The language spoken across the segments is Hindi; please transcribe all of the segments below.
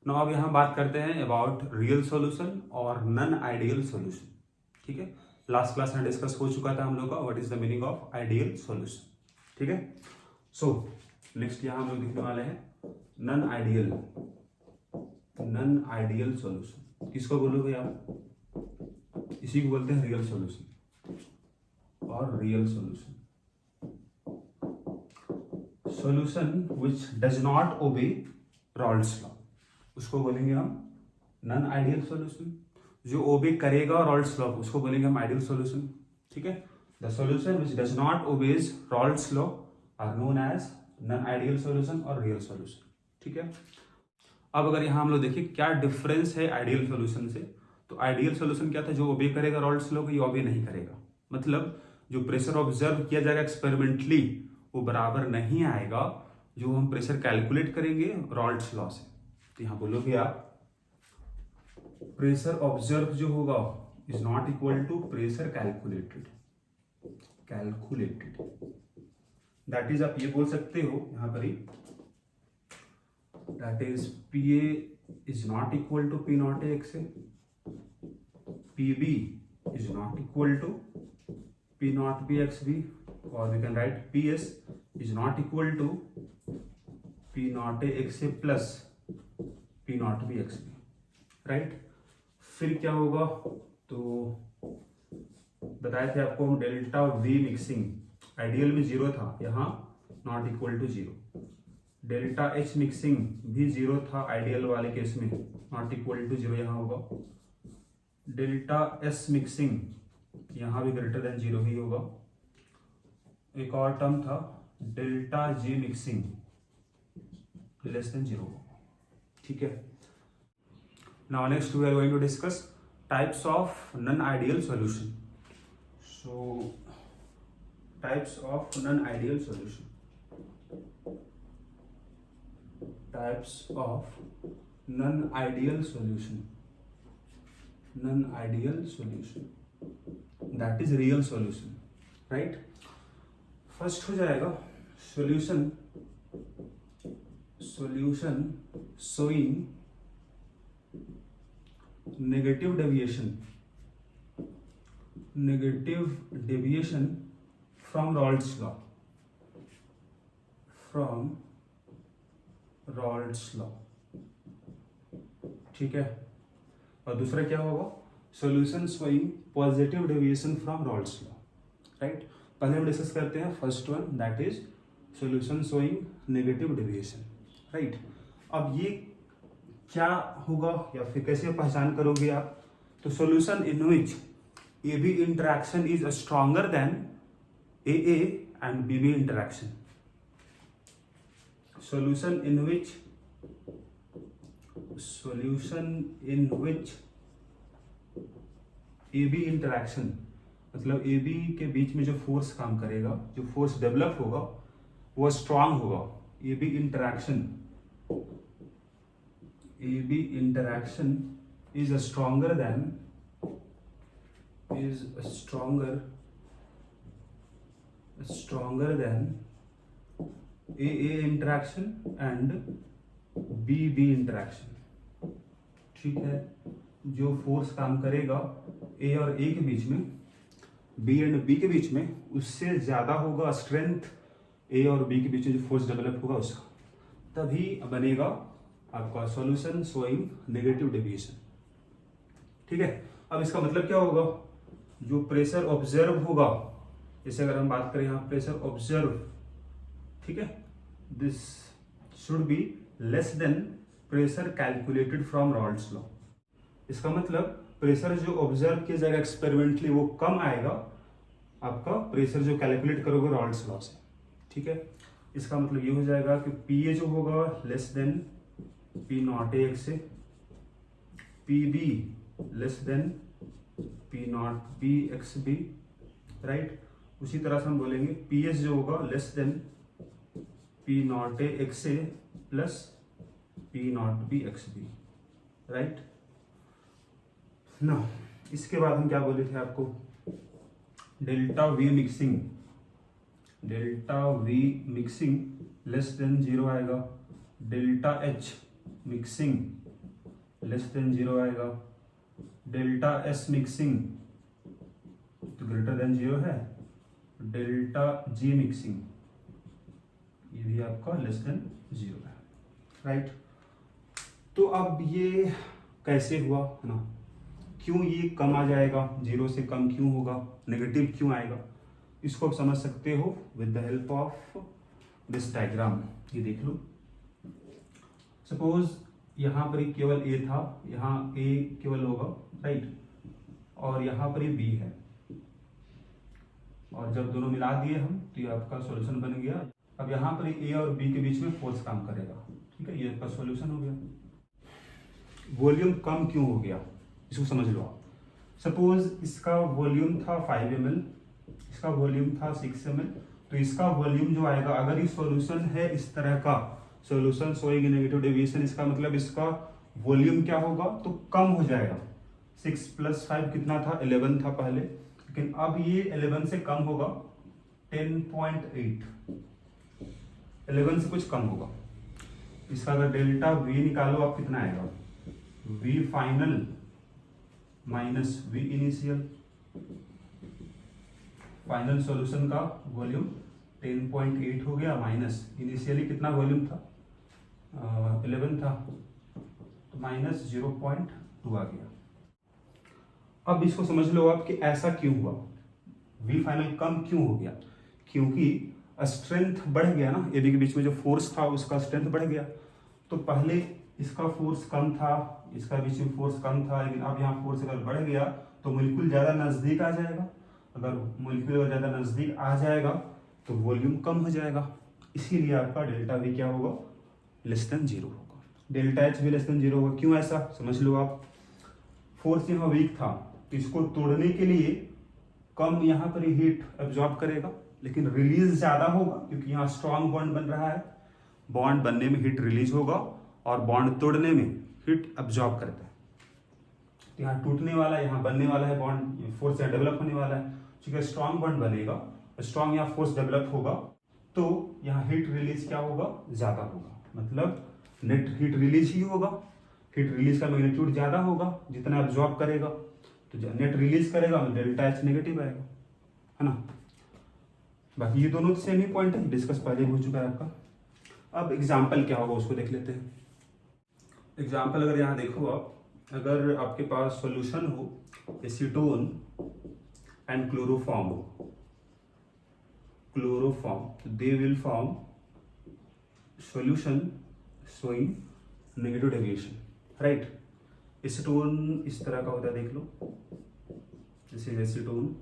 नाउ अब यहाँ बात करते हैं अबाउट रियल सॉल्यूशन और नॉन आइडियल सॉल्यूशन। ठीक है, लास्ट क्लास में डिस्कस हो चुका था हम लोग का what is the meaning of ideal solution. ठीक है, सो नेक्स्ट यहाँ हम लोग देखने वाले हैं नॉन आइडियल सॉल्यूशन। किसको बोलोगे आप? इसी को बोलते हैं रियल सॉल्यूशन और real solution. Solution which does not obey Rawls law, उसको बोलेंगे हम नॉन आइडियल सॉल्यूशन। जो ओबे करेगा रॉल्स लॉ उसको बोलेंगे हम आइडियल सॉल्यूशन। ठीक है, the solution which does not obeys Raoult's law are known as non ideal solution और रियल सॉल्यूशन। ठीक है, अब अगर यहाँ हम लोग देखिए क्या डिफरेंस है आइडियल सॉल्यूशन से, तो आइडियल सॉल्यूशन क्या था? जो ओबे करेगा रॉल्स लॉ को, ये ओबे नहीं करेगा। मतलब जो प्रेशर ऑब्जर्व किया जाएगा एक्सपेरिमेंटली वो बराबर नहीं आएगा जो हम प्रेशर कैलकुलेट करेंगे रॉल्स लॉ से। तो यहाँ बोलोगे आप प्रेशर ऑब्जर्व जो होगा is not equal to pressure calculated. That is आप ये बोल सकते हो यहाँ पर ही, that is P A is not equal to P not A X A, P B is not equal to P not B X B, और we can write P S is not equal to P not A X A plus P not B X B. Right, फिर क्या होगा? तो बताए थे आपको हम डेल्टा वी मिक्सिंग आइडियल में जीरो था, यहाँ not equal to zero. Delta H mixing भी जीरो था आइडियल वाले केस में, नॉट इक्वल टू जीरो यहाँ होगा। डेल्टा एस मिक्सिंग यहाँ भी ग्रेटर देन जीरो ही होगा। एक और टर्म था delta G mixing, less than zero होगा। ठीक है, now next we are going to discuss types of non-ideal solution. So types of non-ideal solution, types of non-ideal solution, that is real solution. Right, first हो जाएगा solution showing negative deviation from Raoult's law, ठीक है, और दूसरा क्या होगा? Solution showing positive deviation from Rawls law. Right, पहले हम डिस्कस करते हैं first one, that is solution showing negative deviation. Right, अब ये क्या होगा या फिर कैसे पहचान करोगे आप? तो solution in which A B interaction is stronger than A and B B interaction. Solution in which A B interaction, मतलब ए बी के बीच में जो फोर्स काम करेगा, जो फोर्स डेवलप होगा वो स्ट्रांग होगा। A B interaction is stronger than AA interaction and BB interaction। ठीक है, जो फोर्स काम करेगा A और A के बीच में, B एंड B के बीच में, उससे ज्यादा होगा स्ट्रेंथ A और B के बीच में जो फोर्स डेवलप होगा उसका, तभी बनेगा आपका सॉल्यूशन शोइंग नेगेटिव डेविएशन। ठीक है, अब इसका मतलब क्या होगा? जो प्रेशर ऑब्जर्व होगा, जैसे अगर हम बात करें यहाँ प्रेशर ऑब्जर्व, ठीक है, this should be less then pressure calculated from Rawls law. इसका मतलब प्रेशर जो ऑब्जर्व किया जाएगा एक्सपेरिमेंटली वो कम आएगा आपका प्रेशर जो कैलकुलेट करोगे रॉल्स लॉ से। ठीक है, इसका मतलब ये हो जाएगा कि पी ए जो होगा less than P not A X A, P B less than P not B X B. Right, उसी तरह से हम बोलेंगे पी एस जो होगा less than P not A X A plus P not B X B. Right, ना इसके बाद हम क्या बोले थे आपको? Delta V mixing less than zero आएगा, delta H mixing less than 0 आएगा। डेल्टा एस मिक्सिंग तो ग्रेटर देन 0 है। डेल्टा जी मिक्सिंग ये भी आपका लेस देन 0 है, राइट। तो अब ये कैसे हुआ, है ना, क्यों ये कम आ जाएगा, 0 से कम क्यों होगा, नेगेटिव क्यों आएगा, इसको आप समझ सकते हो with the help of this diagram. ये देख लो, सपोज यहाँ पर ही केवल ए था, यहाँ ए केवल होगा, राइट, और यहाँ पर ही बी है, और जब दोनों मिला दिए हम तो ये आपका सॉल्यूशन बन गया। अब यहाँ पर ए और बी के बीच में फोर्स काम करेगा, ठीक है, ये आपका सॉल्यूशन हो गया। वॉल्यूम कम क्यों हो गया, इसको समझ लो आप। सपोज इसका वॉल्यूम था 5 ml, इसका वॉल्यूम था 6 ml, तो इसका वॉल्यूम जो आएगा, अगर ये सॉल्यूशन है इस तरह का, सॉल्यूशन शोइंग नेगेटिव डेविएशन, इसका मतलब इसका वॉल्यूम क्या होगा, तो कम हो जाएगा। 6 + 5 कितना था, 11 था पहले, लेकिन अब ये 11 से कम होगा, 10.8, 11 से कुछ कम होगा। इसका अगर डेल्टा वी निकालो आप, कितना आएगा, V final minus V initial, final solution का वॉल्यूम 10.8 हो गया, माइनस इनिशियली कितना वॉल्यूम था, 11 था, तो माइनस 0.2 आ गया। अब इसको समझ लो आप कि ऐसा क्यों हुआ, वी फाइनल कम क्यों हो गया, क्योंकि स्ट्रेंथ बढ़ गया ना, ए बी के बीच में जो फोर्स था उसका स्ट्रेंथ बढ़ गया। तो पहले इसका फोर्स कम था, इसका बीच में फोर्स कम था, लेकिन अब यहाँ फोर्स अगर बढ़ गया तो मोलिक्यूल ज़्यादा नज़दीक आ जाएगा। अगर मोलिक्यूल ज़्यादा नज़दीक आ जाएगा तो वॉल्यूम कम हो जाएगा, इसीलिए आपका डेल्टा वी क्या होगा, लेस देन 0 होगा। डेल्टा एच भी लेस देन 0 होगा। क्यों ऐसा, समझ लो आप। फोर्स यहाँ वीक था, तो इसको तोड़ने के लिए कम यहाँ पर हीट एब्जॉर्ब करेगा, लेकिन रिलीज ज़्यादा होगा, क्योंकि यहाँ स्ट्रॉन्ग बॉन्ड बन रहा है। बॉन्ड बनने में हीट रिलीज होगा और बॉन्ड तोड़ने में हीट एब्जॉर्ब करता है। तो यहाँ टूटने वाला है, यहाँ बनने वाला है बॉन्ड, फोर्स यहाँ डेवलप होने वाला है। क्योंकि स्ट्रॉन्ग बॉन्ड बनेगा, स्ट्रॉन्ग यहाँ फोर्स डेवलप होगा, तो यहाँ हीट रिलीज क्या होगा, ज़्यादा होगा, मतलब नेट हीट रिलीज ही होगा। हीट रिलीज का मैग्नीट्यूड ज़्यादा होगा जितना एब्जॉर्ब करेगा, तो नेट रिलीज करेगा, डेल्टा एच नेगेटिव आएगा, है ना। बाकी ये दोनों सेम ही पॉइंट है, डिस्कस पहले हो चुका है आपका। अब एग्जाम्पल क्या होगा उसको देख लेते हैं। एग्जाम्पल अगर यहाँ देखो आप, अगर आपके पास सॉल्यूशन हो acetone and chloroform, they will form solution showing negative deviation, right. Acetone इस तरह का होता है, देख लो, जैसे एसीटोन।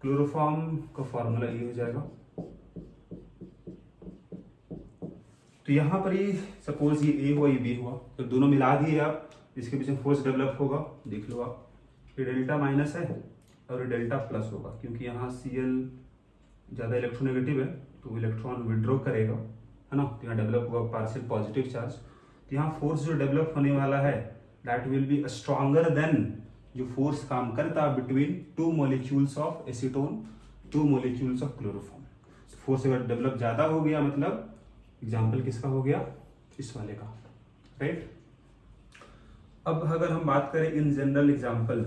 क्लोरोफॉर्म का फॉर्मूला ये हो जाएगा। तो यहाँ पर ही सपोज ये ए हुआ, ये बी हुआ, तो दोनों मिला दिए आप, इसके पीछे फोर्स डेवलप होगा, देख लो आप, ये डेल्टा माइनस है और ये डेल्टा प्लस होगा, क्योंकि यहाँ Cl ज़्यादा इलेक्ट्रोनेगेटिव है तो इलेक्ट्रॉन विड्रॉ करेगा, है ना। तो यहाँ डेवलप होगा पार्शियल पॉजिटिव चार्ज। तो यहाँ फोर्स जो डेवलप होने वाला है that will be stronger than जो फोर्स काम करता between 2 molecules of acetone, 2 molecules of chloroform. Force अगर डेवलप ज़्यादा हो गया, मतलब एग्जाम्पल किसका हो गया, इस वाले का, राइट। अब अगर हम बात करें इन जनरल एग्जाम्पल,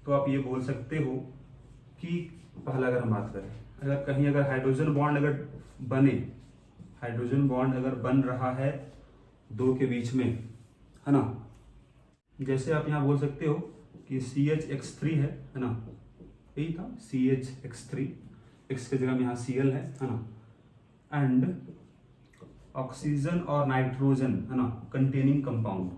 तो आप ये बोल सकते हो कि पहला अगर हम बात करें, अगर कहीं अगर हाइड्रोजन बॉन्ड अगर बने, हाइड्रोजन बॉन्ड अगर बन रहा है दो के बीच में, है ना, जैसे आप यहाँ बोल सकते हो कि CHX3 है ना, यही था CHX3, X की जगह में यहाँ Cl है ना, एंड ऑक्सीजन और नाइट्रोजन, है ना, कंटेनिंग कंपाउंड,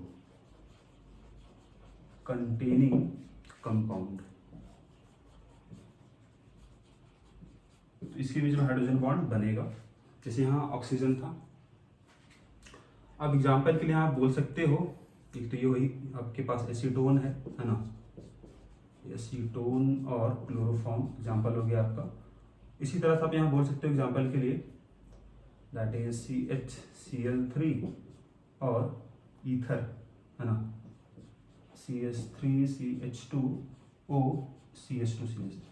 तो इसके बीच में हाइड्रोजन बॉन्ड बनेगा, जैसे यहाँ ऑक्सीजन था। अब एग्जाम्पल के लिए आप बोल सकते हो, एक तो ये वही आपके पास एसीटोन है ना, एसीटोन और क्लोरोफॉर्म एग्जाम्पल हो गया आपका। इसी तरह से आप यहाँ बोल सकते हो एग्जाम्पल के लिए दैट इज CHCl3 और ईथर, है ना, CH3CH2O CH2CH3।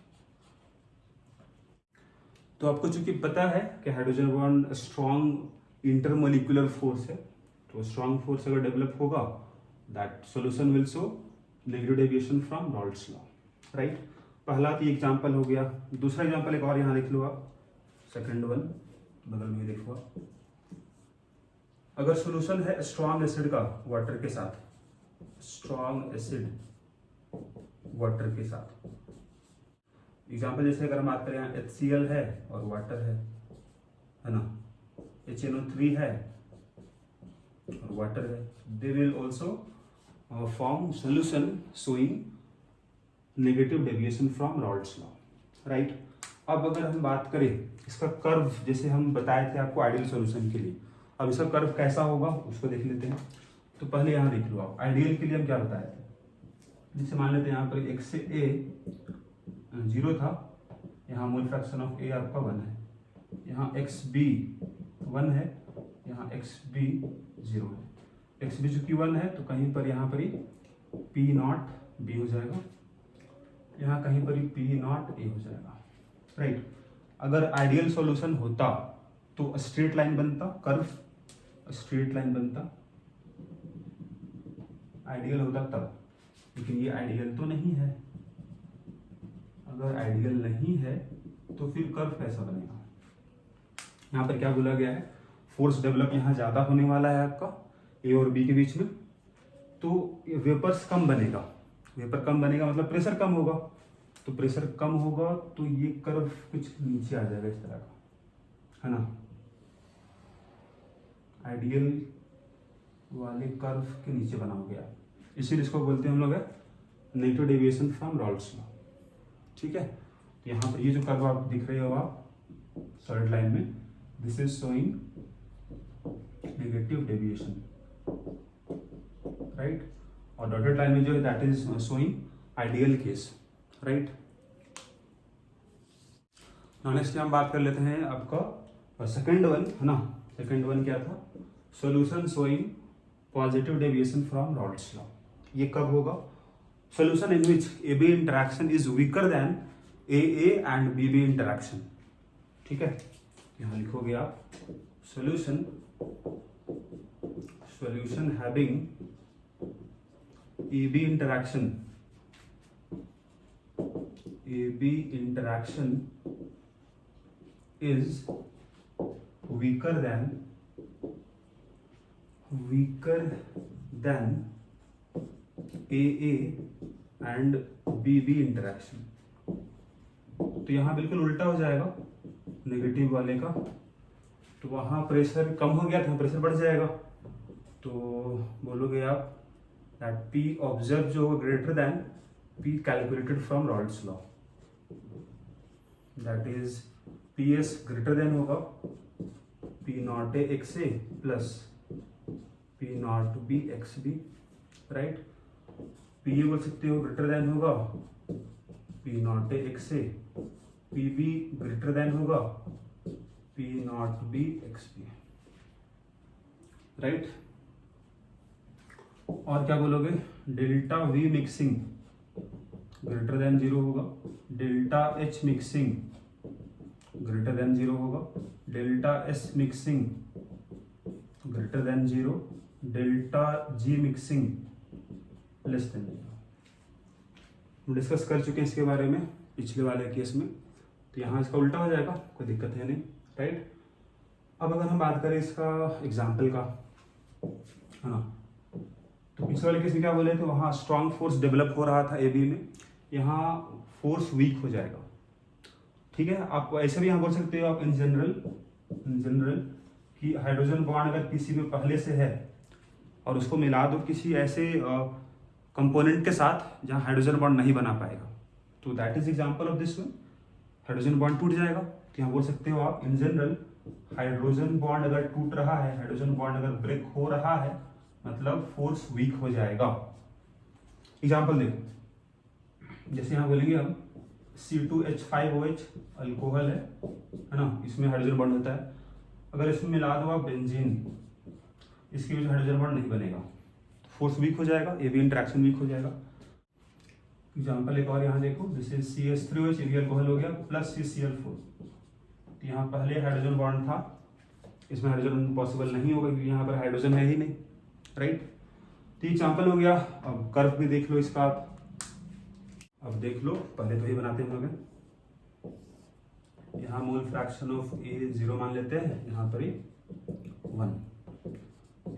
तो आपको चूंकि पता है कि hydrogen bond strong intermolecular force है, तो स्ट्रॉन्ग फोर्स अगर डेवलप होगा that solution will show negative deviation from Raoult's law, right. पहला तो एग्जाम्पल हो गया। दूसरा एग्जाम्पल एक और यहाँ लिख लो आप, सेकेंड वन बगल में लिखो आप। अगर सोल्यूशन है स्ट्रॉन्ग एसिड का वाटर के साथ, स्ट्रॉन्ग एसिड वाटर के साथ, एग्जाम्पल जैसे अगर हम बात करें यहाँ HCl है और वाटर है ना, HNO3 है और वाटर है, they will also form solution showing negative deviation from Raoult's law, right. अब अगर हम बात करें इसका कर्व, जैसे हम बताए थे आपको आइडियल सॉल्यूशन के लिए, अब इसका कर्व कैसा होगा उसको देख लेते हैं। तो पहले यहाँ देख लो आप, आइडियल के लिए हम क्या बताए थे, जैसे मान लेते हैं यहाँ पर x से a 0 था, यहाँ मोल फ्रैक्शन ऑफ a आपका 1 है, यहाँ xb 1 है, यहाँ xb 0 है, xb चूंकि 1 है तो कहीं पर यहाँ पर ही p0 b हो जाएगा, यहाँ कहीं पर ही p0 a हो जाएगा, राइट। अगर आइडियल सॉल्यूशन होता तो स्ट्रेट लाइन बनता, कर्व स्ट्रेट लाइन बनता, आइडियल होता तब, लेकिन ये आइडियल तो नहीं है। अगर आइडियल नहीं है तो फिर कर्व कैसा बनेगा। यहाँ पर क्या बोला गया है, फोर्स डेवलप यहाँ ज्यादा होने वाला है आपका ए और बी के बीच में, तो वेपर्स कम बनेगा, वेपर कम बनेगा मतलब प्रेशर कम होगा, तो प्रेशर कम होगा तो ये कर्व कुछ नीचे आ जाएगा इस तरह का, है ना। आइडियल वाले कर्व के नीचे बना हो गया, इसीलिए इसको बोलते हैं हम लोग negative deviation from Raoult's law, ठीक है। तो यहाँ पर ये जो कर्व आप दिख रहे हो आप सॉलिड लाइन में, this is showing negative deviation, right. और डॉटेड लाइन में जो है that is showing ideal case, right. Now next हम बात कर लेते हैं आपका सेकंड वन, है ना। सेकंड वन क्या था, solution showing positive deviation from Raoult's law. ये कब होगा, solution in which AB interaction is weaker than AA and BB interaction, ठीक है। यहाँ लिखोगे आप solution having AB interaction is weaker than AA and BB interaction। तो यहाँ बिल्कुल उल्टा हो जाएगा नेगेटिव वाले का, तो वहाँ प्रेशर कम हो गया था, प्रेशर बढ़ जाएगा, तो बोलोगे आप that P observed जो होगा greater than P calculated from Raoult's law, that is PS greater than होगा P naught A XA plus P naught B XB, right। P बोल सकते हो greater than होगा P naught A XA, PB greater than होगा P naught B XB, right। और क्या बोलोगे, delta V mixing greater than 0 होगा, delta H mixing greater than 0 होगा, delta S mixing greater than 0, delta G mixing less than 0। हम डिस्कस कर चुके हैं इसके बारे में पिछले वाले केस में, तो यहाँ इसका उल्टा हो जाएगा, कोई दिक्कत है नहीं, राइट। अब अगर हम बात करें इसका एग्जाम्पल का, है ना, तो पिछले वाले केस में क्या बोले थे, वहाँ स्ट्रॉन्ग फोर्स डेवलप हो रहा था AB में, यहाँ फोर्स वीक हो जाएगा, ठीक है। आप ऐसे भी यहाँ बोल सकते हो आप इन जनरल कि हाइड्रोजन बॉन्ड अगर किसी में पहले से है और उसको मिला दो किसी ऐसे कंपोनेंट के साथ जहाँ हाइड्रोजन बॉन्ड नहीं बना पाएगा, तो that is example of this one, hydrogen bond टूट जाएगा। तो यहाँ बोल सकते हो आप इन जनरल हाइड्रोजन बॉन्ड अगर टूट रहा है, हाइड्रोजन बॉन्ड अगर ब्रेक हो रहा है, मतलब फोर्स वीक हो जाएगा। एग्जाम्पल देखो, जैसे यहाँ बोलेंगे हम C2H5OH अल्कोहल है ना, इसमें हाइड्रोजन बॉन्ड होता है, अगर इसमें मिला दो आप बेंजीन, इसके बीच हाइड्रोजन बॉन्ड नहीं बनेगा, फोर्स वीक हो जाएगा, AB इंटरेक्शन वीक हो जाएगा। एग्जाम्पल एक और यहाँ देखो, जैसे CH3OH ये भी अल्कोहल हो गया प्लस CCl4, तो यहाँ पहले हाइड्रोजन बॉन्ड था इसमें हाइड्रोजन पॉसिबल नहीं होगा क्योंकि यहाँ पर हाइड्रोजन है ही नहीं, राइट। तो एग्जाम्पल हो गया। अब कर्व भी देख लो इसका आप। अब देख लो, पहले तो ये बनाते हैं हम लोग। यहाँ मोल फ्रैक्शन ऑफ ए 0 मान लेते हैं, यहाँ पर ये 1,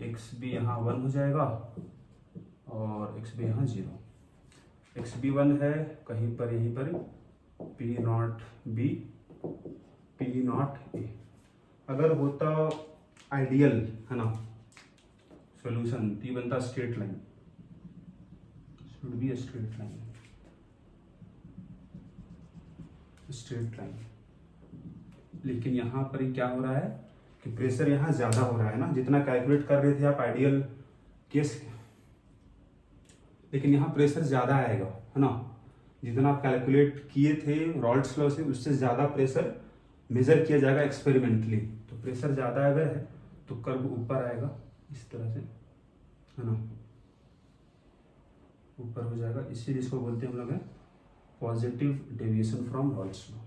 एक्स बी यहाँ 1 हो जाएगा और एक्स बी यहाँ 0। एक्स बी 1 है कहीं पर, यहीं पर P not be P not ए। अगर होता आइडियल है ना सॉल्यूशन, तो ये बनता straight line, should be a straight line, straight line. लेकिन यहाँ पर क्या हो रहा है कि प्रेशर यहाँ ज़्यादा हो रहा है ना, जितना कैलकुलेट कर रहे थे आप आइडियल केस, लेकिन यहाँ प्रेशर ज़्यादा आएगा है ना, जितना आप कैलकुलेट किए थे रॉल्ट्स लॉ से उससे ज़्यादा प्रेशर मेजर किया जाएगा एक्सपेरिमेंटली। तो प्रेशर ज़्यादा अगर है तो कर्व ऊपर आएगा इस तरह से, है ना, ऊपर हो जाएगा। इसीलिए इसको बोलते हैं हम लोग पॉजिटिव डेविएशन फ्रॉम रॉल्ट्स लॉ।